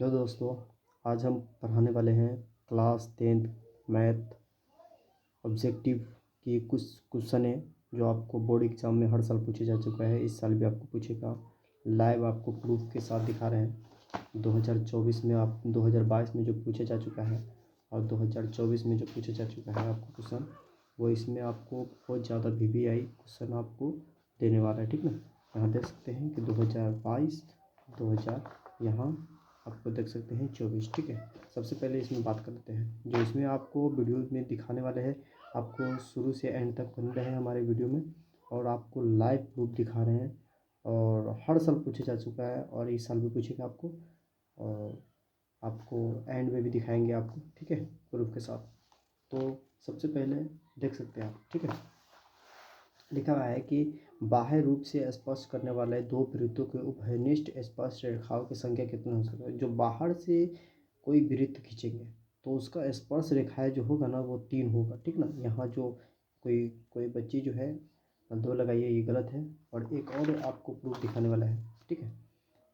Hello दोस्तों, आज हम पढ़ाने वाले हैं क्लास 10th मैथ ऑब्जेक्टिव की कुछ क्वेश्चन है जो आपको बोर्ड एग्जाम में हर साल पूछे जा चुका है। इस साल भी आपको पूछेगा। लाइव आपको प्रूफ के साथ दिखा रहे हैं। 2024 में आप 2022 में जो पूछे जा चुका है और 2024 में जो पूछे जा चुका है आपको क्वेश्चन, वो इसमें आपको बहुत ज़्यादा VVI क्वेश्चन आपको देने वाला है। ठीक ना, यहाँ देख सकते हैं कि 2022 2000 यहाँ आपको देख सकते हैं 24। ठीक है, सबसे पहले इसमें बात कर लेते हैं। जो इसमें आपको वीडियो में दिखाने वाले हैं, आपको शुरू से एंड तक बन रहे हैं हमारे वीडियो में, और आपको लाइव प्रूफ दिखा रहे हैं। और हर साल पूछा जा चुका है और इस साल भी पूछेगा आपको, और आपको एंड में भी दिखाएंगे आपको। ठीक है, प्रूफ के साथ। तो सबसे पहले देख सकते हैं आप। ठीक है, लिखा हुआ है कि बाह्य रूप से स्पर्श करने वाले दो वृत्तों के उभयनिष्ठ स्पर्श रेखाओं की संख्या कितनी हो सकती है। जो बाहर से कोई वृत्त खींचेंगे तो उसका स्पर्श रेखाएं जो होगा ना वो 3 होगा। ठीक ना, यहाँ जो कोई कोई बच्ची जो है 2 लगाइए, ये गलत है। और एक और आपको प्रूफ दिखाने वाला है। ठीक है,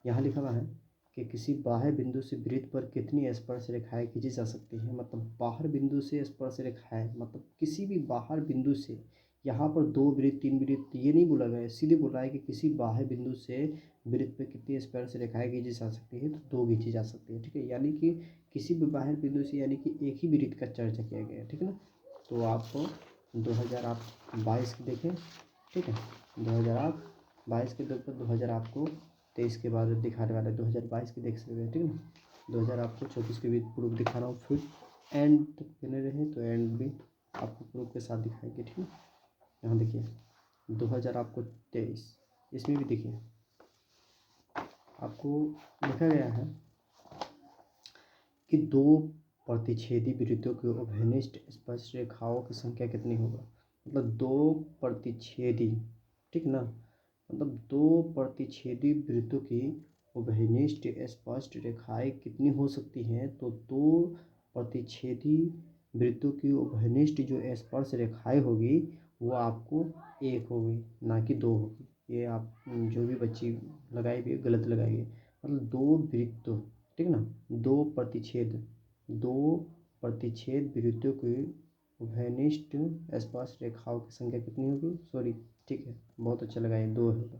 यहाँ लिखा हुआ है कि किसी बाह्य बिंदु से वृत्त पर कितनी स्पर्श रेखाएं खींची जा सकती हैं। मतलब बाहर बिंदु से स्पर्श रेखाएं, मतलब किसी भी बाहर बिंदु से, यहाँ पर 2 वृत्त 3 वृत्त ये नहीं बोला गया है, सीधे बोला है कि किसी बाह्य बिंदु से वृत्त पर कितनी स्पर्श रेखाएं खींची जा सकती है, तो 2 खींची जा सकती है। ठीक है, यानी कि किसी भी बाह्य बिंदु से, यानी कि एक ही वृत्त का चर्चा किया गया है। ठीक है ना, तो आपको 2022 की देखें। ठीक है, 2022 के दो पर 2000 आपको 23 के बाद दिखाने वाला है। 2022 की देख सकते हैं। ठीक है ना, 2000 आपको 24 के भी प्रूफ दिखा रहा हूँ। फिर एंड तक बने रहे तो एंड भी आपको प्रूफ के साथ दिखाएंगे। ठीक है, यहाँ देखिए 2000 आपको 23, इसमें भी देखिए आपको लिखा गया है कि 2 प्रतिच्छेदी वृत्तों के उभयनिष्ठ स्पर्श रेखाओं की संख्या कितनी होगा। मतलब 2 प्रतिच्छेदी, ठीक ना, मतलब 2 प्रतिच्छेदी वृत्तों की उभयनिष्ठ स्पर्श रेखाएं कितनी हो सकती हैं। तो 2 प्रतिच्छेदी वृत्तों की उभयनिष्ठ जो स्पर्श रेखाएं होगी वो आपको 1 होगी, ना कि 2 होगी। ये आप जो भी बच्ची लगाई भी गलत लगाई है। मतलब 2 वृत्तों, ठीक ना, 2 प्रतिच्छेद वृत्तों की उभयनिष्ठ स्पर्श रेखाओं की संख्या कितनी होगी। सॉरी, ठीक है, बहुत अच्छा लगाए, 2 होगा,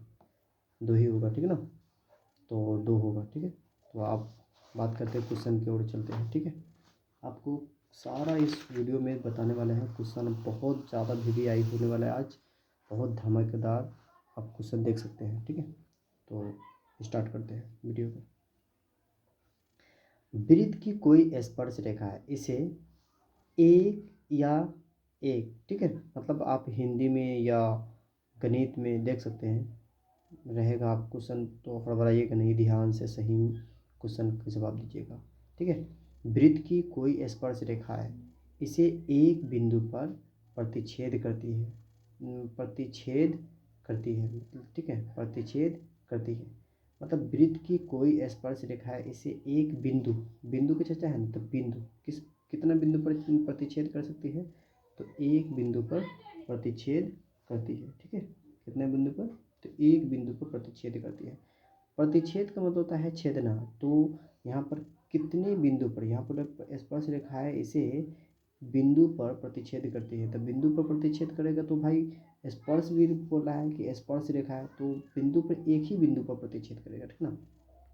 2 ही होगा। ठीक है ना, तो 2 होगा। ठीक है, तो आप बात करते हैं क्वेश्चन की ओर चलते हैं। ठीक है, आपको सारा इस वीडियो में बताने वाले हैं। क्वेश्चन बहुत ज़्यादा VVI होने वाला है आज, बहुत धमाकेदार आप क्वेश्चन देख सकते हैं। ठीक है, तो स्टार्ट करते हैं वीडियो को। वृत्त की कोई स्पर्श रेखा है, इसे एक या एक, ठीक है, मतलब आप हिंदी में या गणित में देख सकते हैं रहेगा। आप क्वेश्चन तो हड़बड़ाइएगा नहीं, ध्यान से सही क्वेश्चन का जवाब दीजिएगा। ठीक है, वृत्त की कोई स्पर्श रेखा है, इसे एक बिंदु पर प्रतिच्छेद करती है। प्रतिच्छेद करती है, ठीक है, प्रतिच्छेद करती है। मतलब वृत्त की कोई स्पर्श रेखा है, इसे एक बिंदु, बिंदु की चर्चा है ना, तो बिंदु कितना बिंदु पर प्रतिच्छेद कर सकती है, तो एक बिंदु पर प्रतिच्छेद करती है। ठीक है, कितने बिंदु पर, तो एक बिंदु पर प्रतिच्छेद करती है। प्रतिच्छेद का मतलब होता है छेदना। तो यहाँ पर कितने बिंदु पर, यहाँ पर स्पर्श रेखा है, इसे बिंदु पर प्रतिच्छेद करती है। तो बिंदु पर प्रतिच्छेद करेगा तो भाई स्पर्श भी बोल रहा है कि स्पर्श रेखा है, तो बिंदु पर, एक ही बिंदु पर प्रतिच्छेद करेगा। ठीक ना,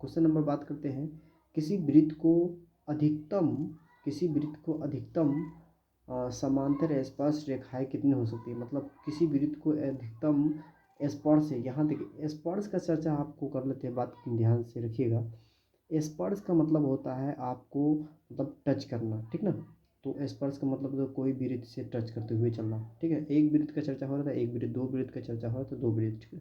क्वेश्चन नंबर बात करते हैं। किसी वृत्त को अधिकतम किसी वृत्त को अधिकतम समांतर स्पर्श रेखाएं कितनी हो सकती है। मतलब किसी वृत्त को अधिकतम स्पर्श है, यहाँ देखिए स्पर्श का चर्चा आपको कर लेते हैं, बात ध्यान से रखिएगा। स्पर्श का मतलब होता है आपको, मतलब टच करना। ठीक ना, तो स्पर्श का मतलब तो कोई वृत्त से टच करते हुए चलना। ठीक है, एक वृत्त का चर्चा हो रहा था, एक वृत्त, 2 वृत्त का चर्चा हो रहा था, 2 वृत्त। ठीक है,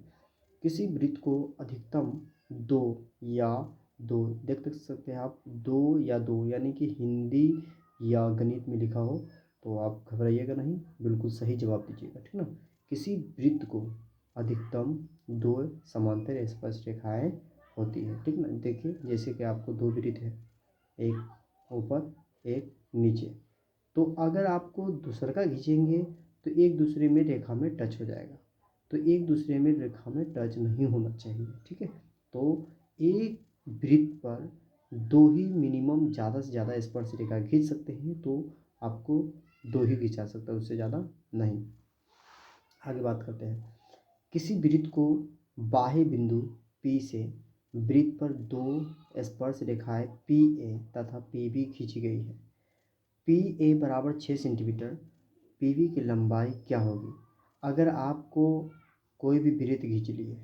किसी वृत्त को अधिकतम 2 या 2 देख सकते हैं आप, 2 या 2, यानी कि हिंदी या गणित में लिखा हो तो आप घबराइएगा नहीं, बिल्कुल सही जवाब दीजिएगा। ठीक ना, किसी वृत्त को अधिकतम 2 समांतर स्पर्श रेखाएं होती है। ठीक ना, देखिए जैसे कि आपको 2 वृत्त है, एक ऊपर एक नीचे, तो अगर आपको दूसरा का खींचेंगे तो एक दूसरे में रेखा में टच हो जाएगा, तो एक दूसरे में रेखा में टच नहीं होना चाहिए। ठीक है, तो एक वृत्त पर दो ही मिनिमम, ज़्यादा से ज़्यादा स्पर्श रेखा खींच सकते हैं, तो आपको दो ही खिंचा सकता है, उससे ज़्यादा नहीं। आगे बात करते हैं। किसी वृत्त को बाह्य बिंदु P से वृत्त पर दो स्पर्श रेखाएं PA तथा PB खींची गई है। PA बराबर 6 सेंटीमीटर, PB की लंबाई क्या होगी? अगर आपको कोई भी वृत्त खींच लिए,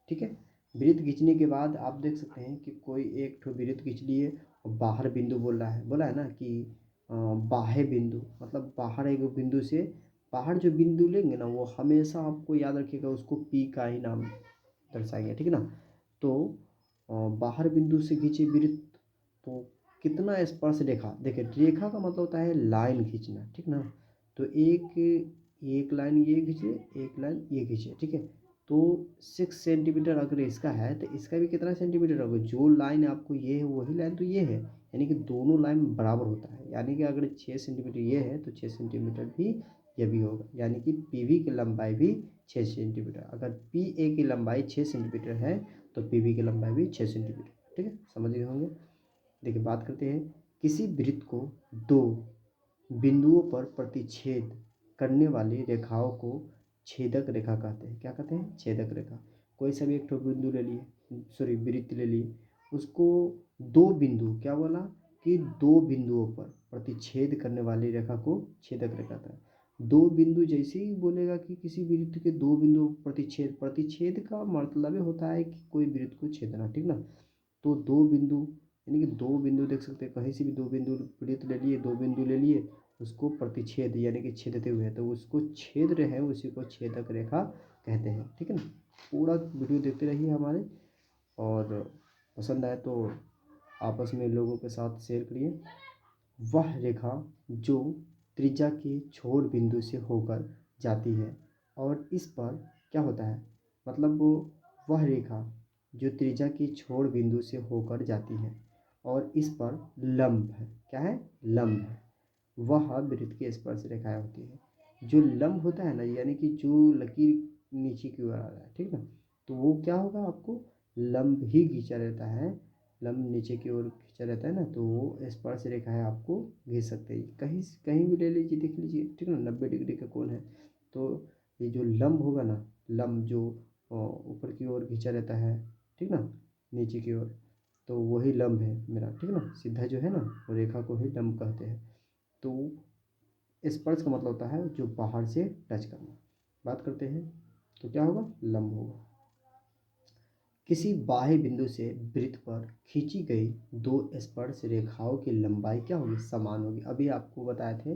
ठीक है, वृत्त खींचने के बाद आप देख सकते हैं कि कोई एक ठो वृत्त खींच लिए और बाहर बिंदु बोला है ना कि बाह्य बिंदु, मतलब बाहर एक बिंदु से बाहर जो बिंदु लेंगे ना, वो हमेशा आपको याद रखिएगा, उसको P का ही नाम दर्शाएंगे, ठीक है ना। तो बाहर बिंदु से खींचे वृत्त, तो कितना स्पर्श रेखा, देखिए रेखा का मतलब होता है लाइन खींचना, ठीक ना। तो एक लाइन ये खींचे, एक लाइन ये खींचे, ठीक है। तो 6 सेंटीमीटर अगर इसका है तो इसका भी कितना सेंटीमीटर होगा? जो लाइन आपको ये है वही लाइन तो ये है, यानी कि दोनों लाइन बराबर होता है। यानी कि अगर 6 सेंटीमीटर ये है तो 6 सेंटीमीटर भी ये भी होगा, यानी कि PB की लंबाई भी 6 सेंटीमीटर। अगर PA की लंबाई 6 सेंटीमीटर है तो PB की लंबाई भी 6 सेंटीमीटर, ठीक है, समझ गए होंगे। देखिए बात करते हैं। किसी वृत्त को दो बिंदुओं पर प्रतिच्छेद करने वाली रेखाओं को छेदक रेखा कहते हैं। क्या कहते हैं? छेदक रेखा। कोई सा भी एक ठो बिंदु ले लिए, सॉरी वृत्त ले लिए, उसको दो बिंदु, क्या बोला कि दो बिंदुओं पर प्रतिच्छेद करने वाली रेखा को छेदक रेखा कहता है। दो बिंदु जैसे ही बोलेगा कि किसी वृत्त के दो बिंदु प्रतिच्छेद, प्रतिच्छेद का मतलब होता है कि कोई वृत्त को छेदना, ठीक ना। तो दो बिंदु, यानी कि दो बिंदु देख सकते हैं, कहीं से भी दो बिंदु वृत्त ले लिए, दो बिंदु ले लिए, उसको प्रतिच्छेद यानी कि छेदते हुए, तो उसको छेद रहे हैं, उसी को छेदक रेखा कहते हैं, ठीक है ना। पूरा वीडियो देखते रहिए हमारे, और पसंद आए तो आपस में लोगों के साथ शेयर करिए। वह रेखा जो त्रिज्या के छोर बिंदु से होकर जाती है और इस पर क्या होता है, मतलब वह रेखा जो त्रिज्या के छोर बिंदु से होकर जाती है और इस पर लंब है, क्या है? लंब है, वह वृत्त की स्पर्श रेखाएं होती है। जो लंब होता है ना, यानी कि जो लकीर नीचे की ओर आ रहा है, ठीक ना, तो वो क्या होगा, आपको लंब ही खींचा रहता है, लंब नीचे की ओर खींचा रहता है ना, तो वो स्पर्श रेखाएं आपको घिस सकते हैं। कहीं कहीं भी ले लीजिए, देख लीजिए, ठीक ना, 90 डिग्री का कोण है, तो ये जो लंब होगा ना, लंब जो ऊपर की ओर खींचा रहता है, ठीक ना, नीचे की ओर, तो वही लंब है मेरा, ठीक ना। सीधा जो है ना, वो रेखा को ही लंब कहते हैं। तो स्पर्श का मतलब होता है जो बाहर से टच करना। बात करते हैं तो क्या होगा? लंब होगा। किसी बाह्य बिंदु से वृत्त पर खींची गई दो स्पर्श रेखाओं की लंबाई क्या होगी? समान होगी। अभी आपको बताए थे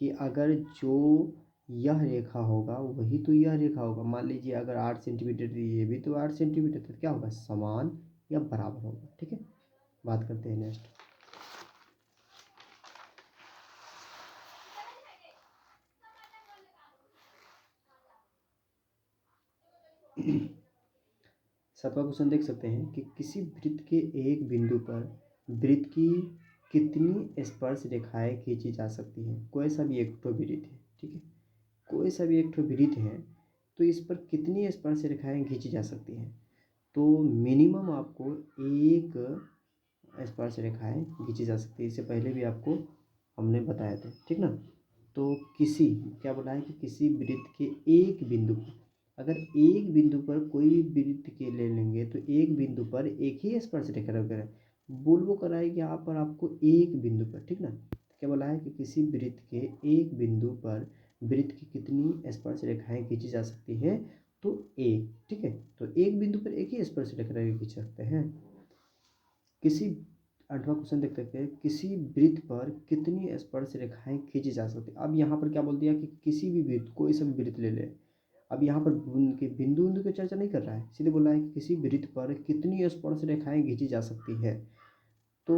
कि अगर जो यह रेखा होगा वही तो यह रेखा होगा। मान लीजिए अगर 8 सेंटीमीटर थी, ये भी तो 8 सेंटीमीटर, तो क्या होगा? समान या बराबर होगा, ठीक है। बात करते हैं नेक्स्ट। सातवां क्वेश्चन देख सकते हैं कि किसी वृत्त के एक बिंदु पर वृत्त की कितनी स्पर्श रेखाएं खींची जा सकती हैं? कोई सा भी एक ठो वृत्त है, ठीक है, कोई सा भी एक ठो वृत्त है, तो इस पर कितनी स्पर्श रेखाएं खींची जा सकती हैं? तो मिनिमम आपको एक स्पर्श रेखाएं खींची जा सकती है। इससे पहले भी आपको हमने बताया था, ठीक ना। तो किसी, क्या बोला है कि किसी वृत्त के एक बिंदु पर, अगर एक बिंदु पर कोई भी वृत्त के ले लेंगे तो एक बिंदु पर एक ही स्पर्श रेखा रखेगा, बोलबो कराएगी यहाँ पर आपको एक बिंदु पर, ठीक ना। क्या बोला है कि किसी वृत्त के एक बिंदु पर वृत्त की कितनी स्पर्श रेखाएं खींची जा सकती है? तो एक, ठीक है, तो एक बिंदु पर एक ही स्पर्श रेखा खींच सकते हैं। किसी, आठवां क्वेश्चन देख सकते हैं, किसी वृत्त पर कितनी स्पर्श रेखाएं खींची जा सकती है? अब यहाँ पर क्या बोल दिया कि किसी भी वृत्त, कोई सा भी वृत्त ले ले। अब यहाँ पर उनके बिंदु बिंदु की चर्चा नहीं कर रहा है, सीधे बोला है कि किसी वृत्त पर कितनी स्पर्श रेखाएं खींची जा सकती है। तो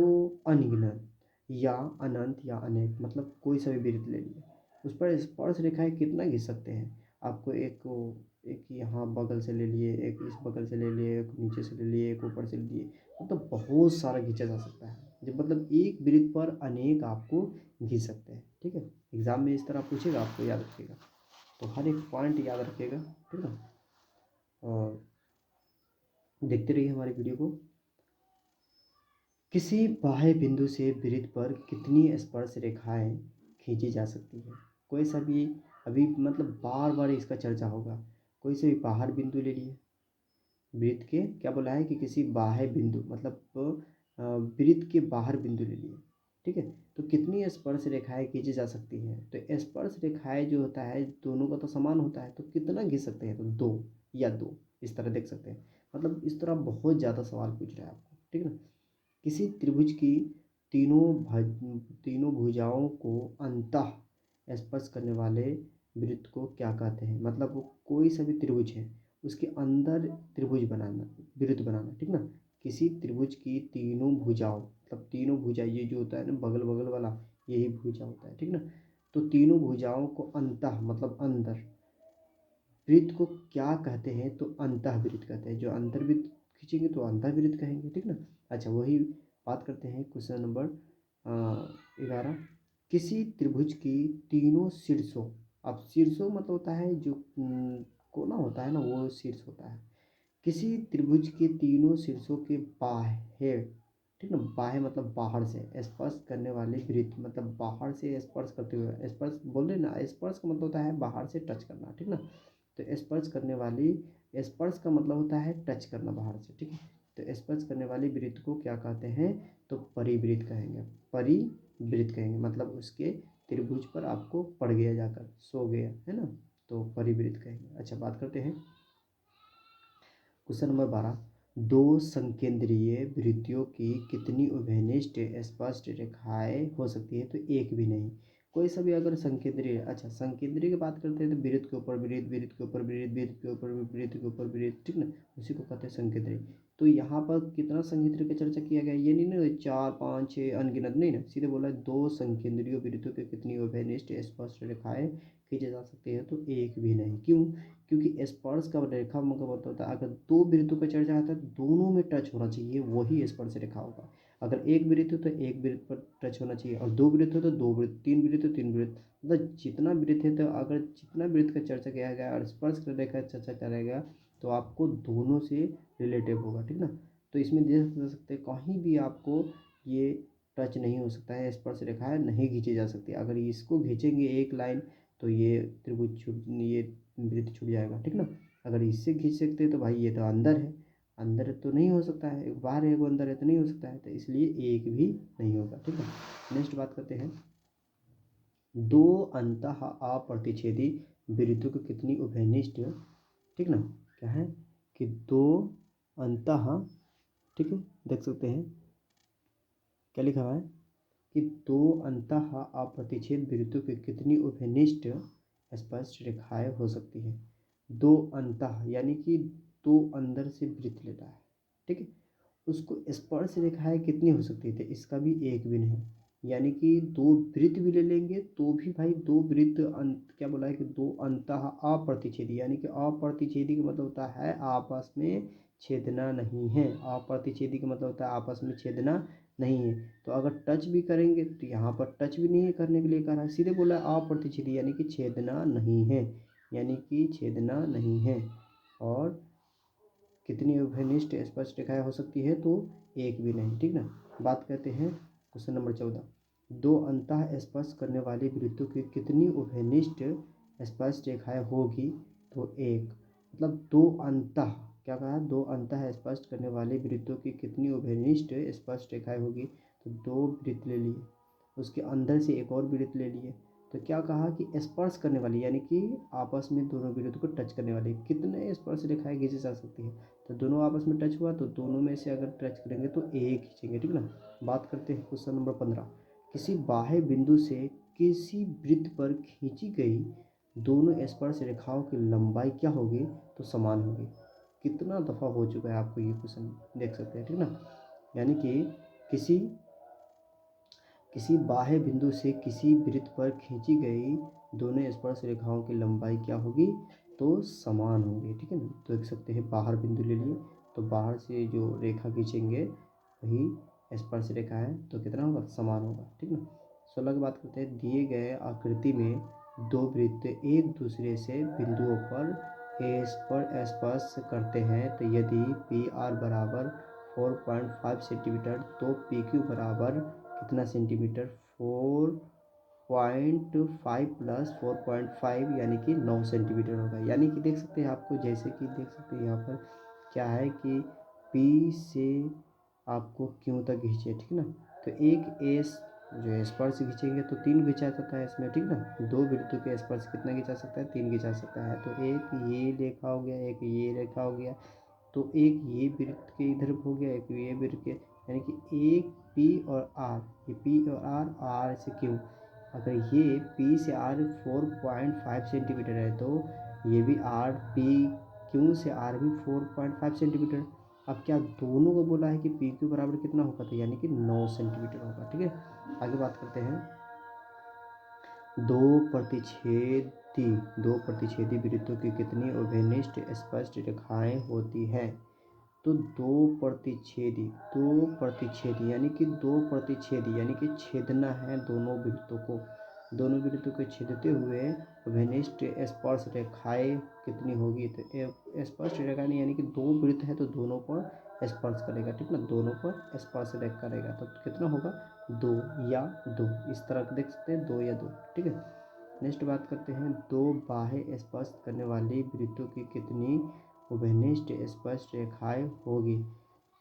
अनगिनत या अनंत या अनेक, मतलब कोई सा भी वृत्त ले लिए, उस पर स्पर्श रेखाएं कितना खींच सकते हैं? आपको एक यहाँ बगल से ले लिए, एक इस बगल से ले लिए, एक नीचे से ले लिए, एक ऊपर से ले लिए, मतलब बहुत सारा खींचा जा सकता है। जब मतलब एक वृत्त पर अनेक आपको खींच सकते हैं, ठीक है। एग्जाम में इस तरह पूछेगा, आपको याद रखिएगा, तो हर एक पॉइंट याद रखिएगा, ठीक है। और देखते रहिए हमारी वीडियो को। किसी बाह्य बिंदु से वृत्त पर कितनी स्पर्श रेखाएं खींची जा सकती है। कोई सा भी अभी मतलब बार बार इसका चर्चा होगा। कोई से भी बाहर बिंदु ले लिए, वृत्त के क्या बोला है कि किसी बाह्य बिंदु मतलब वृत्त के बाहर बिंदु ले लिए, ठीक है। तो कितनी स्पर्श रेखाएं खींची जा सकती है। तो स्पर्श रेखाएं जो होता है दोनों का तो समान होता है, तो कितना खींच सकते हैं, तो दो या दो, इस तरह देख सकते हैं। मतलब इस तरह बहुत ज़्यादा सवाल पूछ रहा है आपको, ठीक है ना। किसी त्रिभुज की तीनों भुजाओं को अंतः स्पर्श करने वाले वृत्त को क्या कहते हैं। मतलब वो कोई सा भी त्रिभुज है उसके अंदर त्रिभुज बनाना, वृत्त बनाना, ठीक ना। किसी त्रिभुज की तीनों भुजाओं, मतलब तीनों भुजा ये जो होता है ना बगल बगल वाला, यही भुजा होता है, ठीक ना। तो तीनों भुजाओं को अंतः मतलब अंदर वृत्त को क्या कहते हैं, तो अंतःवृत्त कहते हैं। जो अंतर्वृत्त खींचेंगे तो अंतःवृत्त कहेंगे, ठीक ना। अच्छा, वही बात करते हैं क्वेश्चन नंबर 11। किसी त्रिभुज की तीनों शीर्षों, अब शीर्षों मतलब होता है जो कोना होता है ना, वो शीर्ष होता है। किसी त्रिभुज के तीनों शीर्षों के बाह्य, ठीक ना, बाह्य मतलब बाहर से स्पर्श करने वाले वृत्त, मतलब बाहर से स्पर्श करते हुए, स्पर्श बोल रहे ना, स्पर्श का मतलब होता है बाहर से टच करना, ठीक ना। तो स्पर्श करने वाली, स्पर्श का मतलब होता है टच करना बाहर से, ठीक है। तो स्पर्श करने वाली वृत्त को क्या कहते हैं, तो परिवृत्त कहेंगे। परिवृत्त कहेंगे मतलब उसके त्रिभुज पर आपको पड़ गया, जाकर सो गया है ना, तो परिवृत्त कहेंगे। अच्छा, बात करते हैं क्वेश्चन नंबर 12। दो संकेंद्रीय वृत्तियों की कितनी उभयनिष्ठ स्पष्ट रेखाएं हो सकती है, तो एक भी नहीं। कोई सा भी अगर संकेंद्रीय, अच्छा संकेंद्रीय की बात करते हैं तो वृत्त के ऊपर वृत्त, वृत्त के ऊपर वृत्त, वृत्त के ऊपर वृत्त के ऊपर वृत्त, ठीक ना, उसी को कहते हैं संकेंद्रीय। तो यहाँ पर कितना संकेंद्रीय की चर्चा किया गया, ये नहीं ना 4 5 6 अनगिनत, नहीं ना, सीधे बोला है दो संकेंद्रीय वृत्तों की कितनी उभयनिष्ठ स्पष्ट रेखाएं खींची जा सकती है, तो एक भी नहीं। क्यों, क्योंकि स्पर्श का रेखा का मतलब होता है अगर दो वृत्तों पर चर्चा आता है तो दोनों में टच होना चाहिए, वही स्पर्श रेखा होगा। अगर एक वृत्त हो तो एक वृत्त पर टच होना चाहिए, और दो वृत्त हो तो दो वृत्त, तीन वृत्त हो तीन वृत्त, मतलब जितना वृत्त है, तो अगर जितना वृत्त का चर्चा किया गया और स्पर्श रेखा का चर्चा करेगा तो आपको दोनों से रिलेटिव होगा, ठीक ना। तो इसमें देख सकते हैं कहीं भी आपको ये टच नहीं हो सकता है, स्पर्श रेखाएं नहीं खींची जा सकती। अगर इसको खींचेंगे एक लाइन तो ये त्रिभुज छूट, ये वृत्त छूट जाएगा, ठीक ना। अगर इससे खींच सकते हैं तो भाई ये तो अंदर है, अंदर तो नहीं हो सकता है, एक बाहर है वो अंदर है तो नहीं हो सकता है, तो इसलिए एक भी नहीं होगा, ठीक है। नेक्स्ट बात करते हैं, दो अंतः अप्रतिच्छेदी वृत्तों की कितनी उभयनिष्ठ, ठीक ना, क्या है कि दो अंतः, ठीक है, देख सकते हैं क्या लिखा हुआ है कि दो अंतः अप्रतिच्छेद वृत्तों की कितनी उभयनिष्ठ स्पष्ट रेखाएं हो सकती है। दो अंतः यानी कि दो अंदर से वृत्त लेता है, ठीक है, उसको स्पर्श रेखाएं कितनी हो सकती है, इसका भी एक भी नहीं। यानी कि दो वृत्त भी ले लेंगे तो भी भाई दो वृत्त क्या बोला है कि दो अंतः अप्रतिच्छेदी, यानी कि अप्रतिच्छेदी का मतलब होता है आपस में छेदना नहीं है। अप्रतिच्छेदी का मतलब होता है आपस में छेदना नहीं है। तो अगर टच भी करेंगे तो यहाँ पर टच भी नहीं है करने के लिए कह रहा है, सीधे बोला अप्रतिच्छेदी यानी कि छेदना नहीं है, यानी कि छेदना नहीं है। और कितनी उभयनिष्ठ स्पष्ट रेखाएं हो सकती है, तो एक भी नहीं, ठीक ना। बात करते हैं क्वेश्चन नंबर 14। दो अंतः स्पर्श करने वाली वृत्तों की कितनी उभयनिष्ठ स्पष्ट रेखाएं होगी, तो एक। मतलब दो अंतः, क्या कहा, दो अंतः स्पर्श करने वाली वृत्तों की कितनी उभयनिष्ठ स्पष्ट रेखाएं होगी, तो दो वृत्त ले लिए, उसके अंदर से एक और वृत्त ले लिए, तो क्या कहा कि स्पर्श करने वाली यानी कि आपस में दोनों वृत्त को टच करने वाली कितने स्पर्श रेखाएं खींची जा सकती है, तो दोनों आपस में टच हुआ तो दोनों में से अगर टच करेंगे तो एक खींचेंगे, ठीक ना। बात करते हैं क्वेश्चन नंबर 15। किसी बाह्य बिंदु से किसी वृत्त पर खींची गई दोनों स्पर्श रेखाओं की लंबाई क्या होगी, तो समान होगी। कितना दफ़ा हो चुका है आपको ये क्वेश्चन, देख सकते हैं, ठीक ना। यानी कि किसी किसी बाह्य बिंदु से किसी वृत्त पर खींची गई दोनों स्पर्श रेखाओं की लंबाई क्या होगी, तो समान होगी, ठीक है ना। तो देख सकते हैं बाहर बिंदु ले लिए तो बाहर से जो रेखा खींचेंगे वही स्पर्श रेखा है, तो कितना होगा, समान होगा, ठीक ना। 16 की बात करते हैं, दिए गए आकृति में दो वृत्त एक दूसरे से बिंदुओं पर स्पर्श करते हैं, तो यदि पी आर बराबर 4.5 सेंटीमीटर, तो पी क्यू बराबर कितना सेंटीमीटर, 4.5 प्लस 4.5 यानी कि 9 सेंटीमीटर होगा। यानी कि देख सकते हैं आपको, जैसे कि देख सकते हैं यहाँ पर क्या है कि पी से आपको क्यों तक खींचे, ठीक है ना। तो एक एस जो स्पर्श खींचेंगे तो 3 खींचा जाता है इसमें, ठीक ना। 2 वृत्तों के स्पर्श कितना खींचा सकता है, 3 खींचा सकता है। तो एक ये रेखा हो गया, एक ये रेखा हो गया, तो एक ये वृत्त के इधर हो गया, एक ये वृत्त के, यानी कि एक पी और आर, ये पी और आर से क्यों, अगर ये पी से आर 4.5 सेंटीमीटर है तो ये भी आर पी क्यू से आर भी 4.5 सेंटीमीटर। अब क्या दोनों को बोला है कि पी क्यू बराबर कितना होगा, तो यानी कि 9 सेंटीमीटर होगा, ठीक है। आगे बात करते हैं, दो प्रतिच्छेदी वृत्तों की कितनी उभयनिष्ठ स्पष्ट रेखाएं होती हैं। तो दो प्रतिच्छेदी यानी कि छेदना है दोनों वृत्तों को छेदते हुए उभयनिष्ठ स्पर्श रेखाएं कितनी होगी, तो स्पर्श रेखा नहीं, यानी कि 2 वृत्त है तो दोनों पर स्पर्श करेगा, ठीक ना, दोनों पर स्पर्श करेगा, तो कितना होगा, 2 या 2, इस तरह देख सकते हैं, 2 या 2, ठीक है। नेक्स्ट बात करते हैं, दो बाहें स्पर्श करने वाली वृत्तों की कितनी उभयनिष्ठ स्पर्श रेखाएं होगी।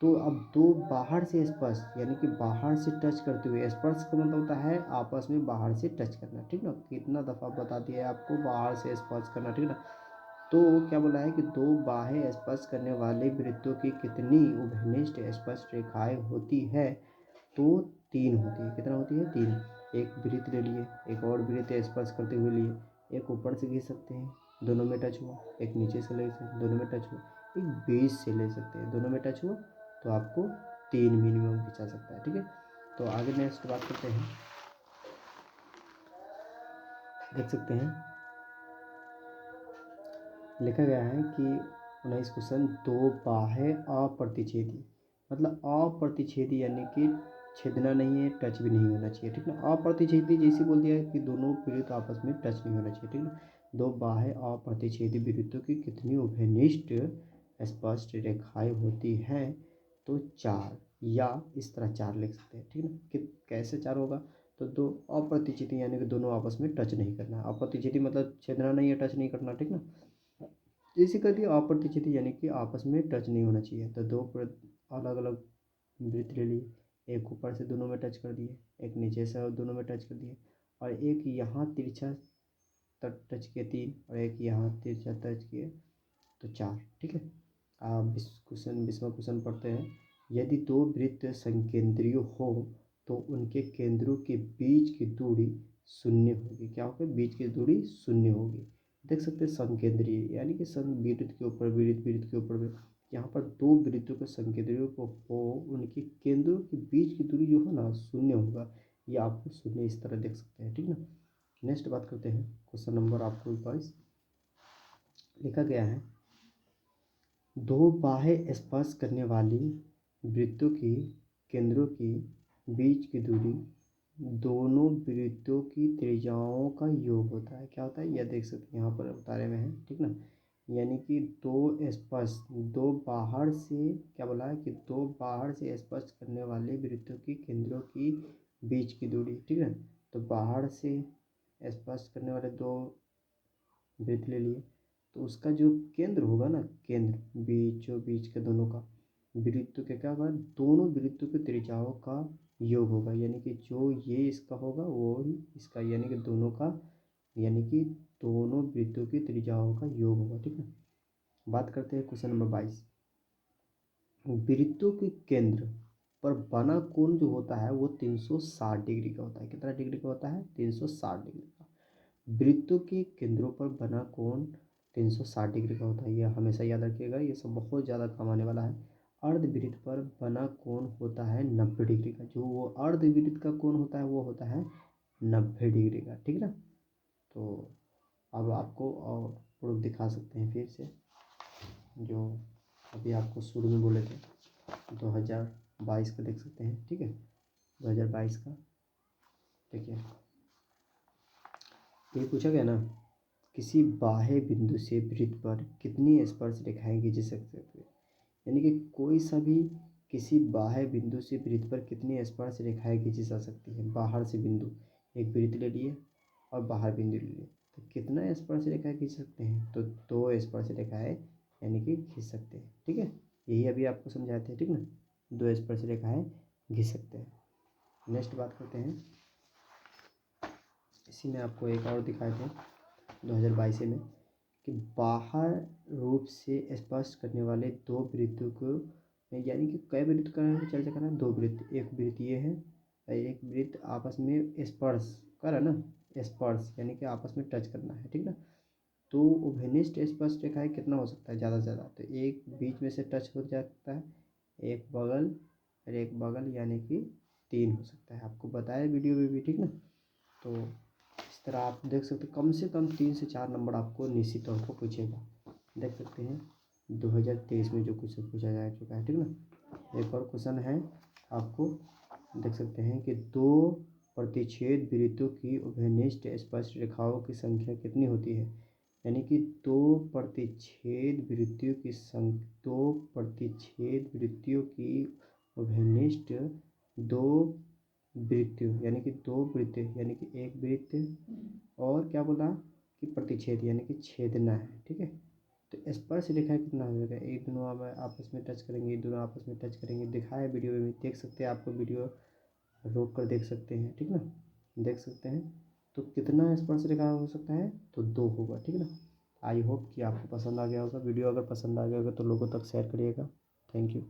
तो अब दो बाहर से स्पर्श यानी कि बाहर से टच करते हुए, स्पर्श का मतलब होता है आपस में बाहर से टच करना, ठीक ना। कितना दफ़ा बता दिया है आपको, बाहर से स्पर्श करना, ठीक ना। तो क्या बोला है कि दो बाहें स्पर्श करने वाले वृत्तों की कितनी उभयनिष्ठ स्पर्श रेखाएं होती है, तो 3 होती है। कितना होती है, 3। एक वृत्त ले लिए, एक और वृत्त स्पर्श करते हुए लिए, एक ऊपर से खींच सकते हैं, दोनों में टच हुआ, एक नीचे से ले सकते हैं, दोनों में टच हुआ, एक बीच से ले सकते हैं, दोनों में टच हुआ, तो आपको 3 मिनिमम खिंचा सकता है, ठीक है। तो आगे नेक्स्ट बात करते हैं, देख सकते हैं लिखा गया है कि 19 क्वेश्चन, दो बाहें अप्रतिच्छेदी, मतलब अप्रतिच्छेदी यानी कि छेदना नहीं है, टच भी नहीं होना चाहिए, ठीक ना। अप्रतिच्छेदी जैसे बोल दिया है कि दोनों वृत्त आपस में टच नहीं होना चाहिए, ठीक ना। दो बाहें अप्रतिच्छेदी वृत्तों की कितनी उभयनिष्ठ स्पष्ट रेखाएं होती हैं, तो 4, या इस तरह 4 लिख सकते हैं, ठीक ना। कि कैसे 4 होगा, तो दो अप्रतिच्छेदी यानी कि दोनों आपस में टच नहीं करना, अप्रतिच्छेदी मतलब छेदना नहीं है, टच नहीं करना, ठीक ना। जैसे कर दिया अप्रतिच्छेदी यानी कि आपस में टच नहीं होना चाहिए, तो दो अलग अलग वृत्त ले लिए, एक ऊपर से दोनों में टच कर दिए, एक नीचे से दोनों में टच कर दिए, और एक यहाँ तिरछा टच किए 3, और एक यहाँ तिरछा टच किए तो 4, ठीक है। आप 20वां क्वेश्चन पढ़ते हैं, यदि दो वृत्त संकेंद्रीय हो तो उनके केंद्रों के बीच की दूरी शून्य होगी। क्या होगा, बीच की दूरी शून्य होगी। देख सकते हैं संकेंद्रीय यानी कि वृत्त के ऊपर वृत्त के ऊपर यहाँ पर दो वृत्तों के संकेंद्रियों को हो, उनके केंद्रों के बीच की दूरी जो है ना शून्य होगा, ये आपको शून्य इस तरह देख सकते हैं, ठीक ना। नेक्स्ट बात करते हैं, क्वेश्चन नंबर आपको 22 लिखा गया है, दो बाहें स्पर्श करने वाली वृत्तों की केंद्रों के बीच की दूरी दोनों वृत्तों की त्रिज्याओं का योग होता है। क्या होता है, यह देख सकते हैं यहाँ पर उतारे में है, ठीक ना। यानी कि दो बाहर से, क्या बोला है कि दो बाहर से स्पर्श करने वाले वृत्तों की केंद्रों की बीच की दूरी, ठीक है। तो बाहर से स्पर्श करने वाले दो वृत्त ले लिए, तो उसका जो केंद्र होगा ना, केंद्र बीचों बीच के दोनों का वृत्तों के क्या होगा, दोनों वृत्तों की त्रिज्याओं का योग होगा, यानी कि जो ये इसका होगा वो ही इसका, यानी कि दोनों का, यानी कि दोनों वृत्तों की त्रिज्याओं का योग होगा, ठीक है। बात करते हैं क्वेश्चन नंबर 22, वृत्तों के केंद्र पर बना कोण जो होता है वो 360 डिग्री का होता है। कितना डिग्री का होता है, 360 डिग्री का। वृत्तों के केंद्रों पर बना कोण 360 डिग्री का होता है, यह हमेशा याद रखिएगा, ये सब बहुत ज़्यादा काम आने वाला है। अर्धवृत्त पर बना कोण होता है 90 डिग्री का, जो वो अर्धवृत्त का कोण होता है वो होता है 90 डिग्री का, ठीक है ना। तो अब आपको और प्रूफ दिखा सकते हैं फिर से, जो अभी आपको शुरू में बोले थे 2022 का देख सकते हैं, ठीक है। 2022 का देखिए, ये पूछा गया ना, किसी बाह्य बिंदु से वृत्त पर कितनी स्पर्श रेखाएं खींची जा सकती है, यानी कि कोई सा भी किसी बाह्य बिंदु से वृत्त पर कितनी स्पर्श रेखाएं खींची जा सकती है। बाहर से बिंदु, एक वृत्त ले लिए और बाहर बिंदु ले लिए, तो कितना स्पर्श रेखाएं खींच सकते हैं, तो 2 स्पर्श रेखाएं यानी कि खींच सकते हैं। ठीक है, यही अभी आपको समझाते हैं। ठीक ना, 2 स्पर्श रेखाएं खींच सकते हैं। नेक्स्ट बात करते हैं, इसी में आपको एक और दिखाए थे 2022 में कि बाहर रूप से स्पर्श करने वाले 2 वृत्तों को, यानी कि कई वृत्त का चर्चा करना है, 2 वृत्त, एक वृत्त ये है और एक वृत्त आपस में स्पर्श कर है ना, स्पर्श यानी कि आपस में टच करना है। ठीक ना, तो उभयनिष्ठ स्पर्श रेखाएं कितना हो सकता है ज़्यादा से ज़्यादा, तो एक बीच में से टच हो जाता है, एक बगल और एक बगल, यानी कि 3 हो सकता है। आपको बताया वीडियो में भी। ठीक ना, तो इस तरह आप देख सकते हैं कम से कम 3 से 4 नंबर आपको निश्चित तौर पर पूछेगा। देख सकते हैं 2023 में जो क्वेश्चन पूछा जा चुका है। ठीक ना, एक और क्वेश्चन है आपको, देख सकते हैं कि 2 प्रतिच्छेद वृत्तों की उभयनिष्ठ स्पर्श रेखाओं की संख्या कितनी होती है। यानी कि 2 प्रतिच्छेद वृत्तियों की 2 प्रतिच्छेद वृत्तियों की उभयनिष्ठ 2 वृत्तियों, यानी कि 2 वृत्त, यानी कि एक वृत्त और क्या बोला कि प्रतिच्छेद यानी कि छेदना है। ठीक है, तो स्पर्श रेखा कितना हो जाएगा, एक दोनों आपस में टच करेंगे, दोनों आपस में टच करेंगे, दिखाया वीडियो में देख सकते हैं, आपको वीडियो रोक कर देख सकते हैं। ठीक ना, देख सकते हैं, तो कितना स्पर्श रेखा हो सकता है, तो 2 होगा। ठीक ना, आई होप कि आपको पसंद आ गया होगा वीडियो। अगर पसंद आ गया होगा तो लोगों तक शेयर करिएगा। Thank you.